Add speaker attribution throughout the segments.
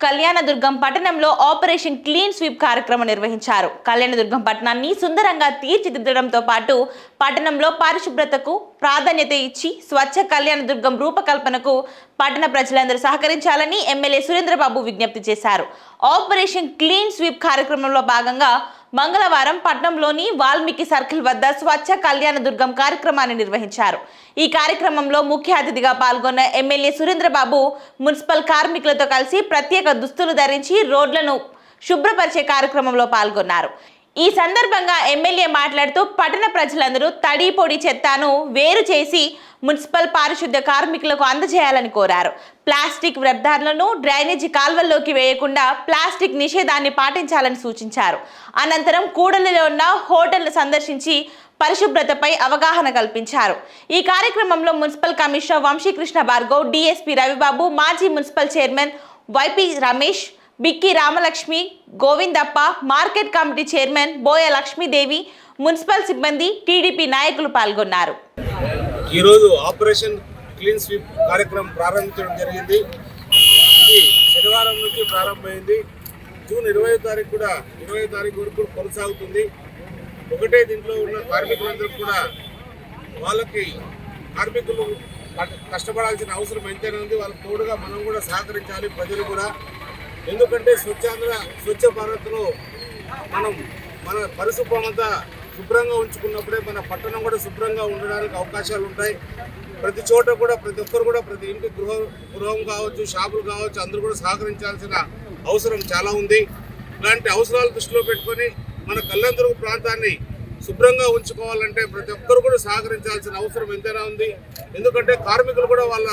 Speaker 1: కళ్యాణదుర్గం పట్టణంలో operation clean sweep కార్యక్రమం నిర్వహించారు. కళ్యాణదుర్గం పట్టణాన్ని సుందరంగా తీర్చిదిద్దడంతో పాటు పట్టణంలో పరిశుభ్రతకు ప్రాధాన్యత ఇచ్చి స్వచ్ఛ కళ్యాణదుర్గం రూపకల్పనకు పట్టణ ప్రజలందరూ సహకరించాలని ఎమ్మెల్యే సురేంద్రబాబు విజ్ఞప్తి చేశారు. ఆపరేషన్ క్లీన్ స్వీప్ కార్యక్రమంలో భాగంగా మంగళవారం పట్టణంలోని వాల్మీకి సర్కిల్ వద్ద స్వచ్ఛ కళ్యాణదుర్గం కార్యక్రమాన్ని నిర్వహించారు. ఈ కార్యక్రమంలో ముఖ్య అతిథిగా పాల్గొన్న ఎమ్మెల్యే సురేంద్రబాబు మున్సిపల్ కార్మికులతో కలిసి ప్రత్యేక దుస్తులు ధరించి రోడ్లను శుభ్రపరిచే కార్యక్రమంలో పాల్గొన్నారు. ఈ సందర్భంగా ఎమ్మెల్యే మాట్లాడుతూ పట్టణ ప్రజలందరూ తడి పొడి చెత్తను వేరు చేసి మున్సిపల్ పారిశుద్ధ్య కార్మికులకు అందజేయాలని కోరారు. ప్లాస్టిక్ వ్యర్థాలను డ్రైనేజీ కాల్వల్లోకి వేయకుండా ప్లాస్టిక్ నిషేధాన్ని పాటించాలని సూచించారు. అనంతరం కూడలిలో ఉన్న హోటళ్లు సందర్శించి పరిశుభ్రతపై అవగాహన కల్పించారు. ఈ కార్యక్రమంలో municipal commissioner Vamsikrishna Bhargav, DSP Ravibabu, మాజీ municipal chairman YP Ramesh, Bikki Ramalakshmi, Govindappa, market committee chairman Boya Lakshmidevi, municipal సిబ్బంది, టీడీపీ నాయకులు పాల్గొన్నారు.
Speaker 2: ఈరోజు ఆపరేషన్ క్లీన్ స్వీప్ కార్యక్రమం ప్రారంభించడం జరిగింది. ఇది శనివారం నుంచి ప్రారంభమైంది. జూన్ 20వ తారీఖు కూడా 20వ తారీఖు వరకు కొనసాగుతుంది. ఒకటే దీంట్లో ఉన్న కార్మికులందరూ కూడా వాళ్ళకి కార్మికులు కష్టపడాల్సిన అవసరం ఎంతైనా ఉంది. వాళ్ళకి తోడుగా మనం కూడా సహకరించాలి, ప్రజలు కూడా. ఎందుకంటే స్వచ్ఛ భారత్లో మనం మన పరిశుభ్రమంతా శుభ్రంగా ఉంచుకున్నప్పుడే మన పట్టణం కూడా శుభ్రంగా ఉండడానికి అవకాశాలు ఉంటాయి. ప్రతి చోట కూడా ప్రతి ఒక్కరు కూడా ప్రతి ఇంటి గృహం కావచ్చు, షాపులు కావచ్చు, అందరూ కూడా సహకరించాల్సిన అవసరం చాలా ఉంది. ఇలాంటి అవసరాలు దృష్టిలో పెట్టుకొని మన కళ్యాణదుర్గం ప్రాంతాన్ని శుభ్రంగా ఉంచుకోవాలంటే ప్రతి ఒక్కరు కూడా సహకరించాల్సిన అవసరం ఎంతైనా ఉంది. ఎందుకంటే కార్మికులు కూడా వాళ్ళ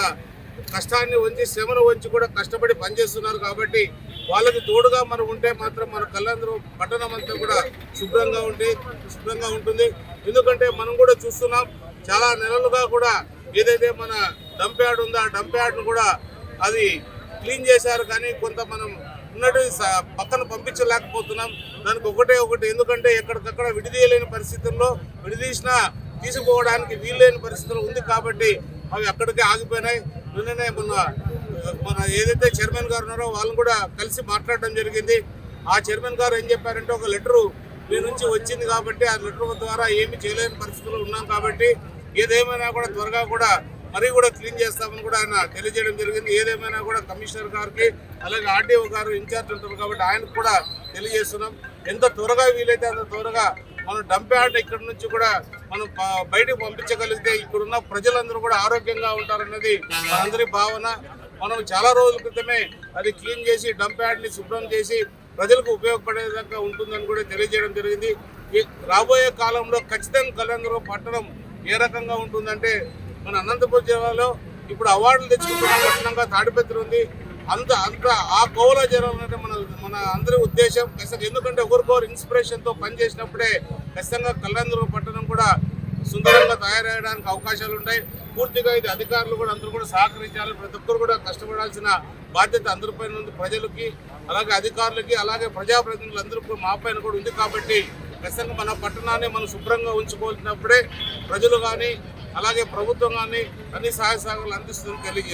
Speaker 2: కష్టాన్ని వంచి శ్రమను వంచి కూడా కష్టపడి పనిచేస్తున్నారు. కాబట్టి వాళ్ళకి తోడుగా మనం ఉంటే మాత్రం మన కళ్యాణదుర్గం పట్టణం అంతా కూడా శుభ్రంగా ఉంటుంది. ఎందుకంటే మనం కూడా చూస్తున్నాం, చాలా నెలలుగా కూడా ఏదైతే మన డంప్ యార్డ్ ఉందో ఆ డంప్ యార్డ్ను కూడా అది క్లీన్ చేశారు. కానీ కొంత మనం ఉన్నట్టు పక్కన పంపించలేకపోతున్నాం. దానికి ఒకటి ఎందుకంటే ఎక్కడికక్కడ విడిదీయలేని పరిస్థితుల్లో విడిదీసినా తీసుకుపోవడానికి వీల్లేని పరిస్థితులు ఉంది. కాబట్టి అవి అక్కడికే ఆగిపోయినాయి. నిన్ననే మన ఏదైతే చైర్మన్ గారు ఉన్నారో వాళ్ళని కూడా కలిసి మాట్లాడడం జరిగింది. ఆ చైర్మన్ గారు ఏం చెప్పారంటే, ఒక లెటరు మీ నుంచి వచ్చింది కాబట్టి ఆ లెటర్ ద్వారా ఏమి చేయలేని పరిస్థితుల్లో ఉన్నాం కాబట్టి ఏదేమైనా కూడా త్వరగా కూడా మరీ కూడా క్లీన్ చేస్తామని కూడా ఆయన తెలియజేయడం జరిగింది. ఏదేమైనా కూడా కమిషనర్ గారికి అలాగే ఆర్డీఓ గారు ఇన్ఛార్జ్ ఉంటారు కాబట్టి ఆయనకు కూడా తెలియజేస్తున్నాం. ఎంత త్వరగా వీలైతే అంత త్వరగా మనం డంప్ యార్డ్ ఇక్కడ నుంచి కూడా మనం బయటకు పంపించగలిగితే ఇక్కడున్న ప్రజలందరూ కూడా ఆరోగ్యంగా ఉంటారన్నది మనందరి భావన. మనం చాలా రోజుల క్రితమే అది క్లీన్ చేసి డంప్ యార్డ్ని శుభ్రం చేసి ప్రజలకు ఉపయోగపడేదాకా ఉంటుందని కూడా తెలియజేయడం జరిగింది. రాబోయే కాలంలో ఖచ్చితంగా కళ్యాణదుర్గం పట్టణం ఏ రకంగా ఉంటుందంటే, మన అనంతపురం జిల్లాలో ఇప్పుడు అవార్డులు తెచ్చుకుంటున్న పట్టణంగా తాడిపత్రి ఉంది. అంత ఆ కోవలో జరగాలంటే మన అందరి ఉద్దేశం. ఖచ్చితంగా ఎందుకంటే ఒకరికొకరు ఇన్స్పిరేషన్తో పనిచేసినప్పుడే ఖచ్చితంగా కళ్యాణదుర్గం పట్టణం కూడా సుందరంగా తయారయ్యడానికి అవకాశాలు ఉంటాయి. పూర్తిగా ఇది అధికారులు కూడా అందరూ కూడా సహకరించాలి. ప్రతి ఒక్కరు కూడా కష్టపడాల్సిన బాధ్యత అందరిపైన ఉంది, ప్రజలకి అలాగే అధికారులకి అలాగే ప్రజాప్రతినిధులందరూ కూడా మా పైన కూడా ఉంది. కాబట్టి ఖచ్చితంగా మన పట్టణాన్ని మనం శుభ్రంగా ఉంచుకోవాల్సినప్పుడే ప్రజలు కానీ అలాగే ప్రభుత్వం కానీ అన్ని సహాయ సహకారాలు అందిస్తుందని తెలియజేస్తారు.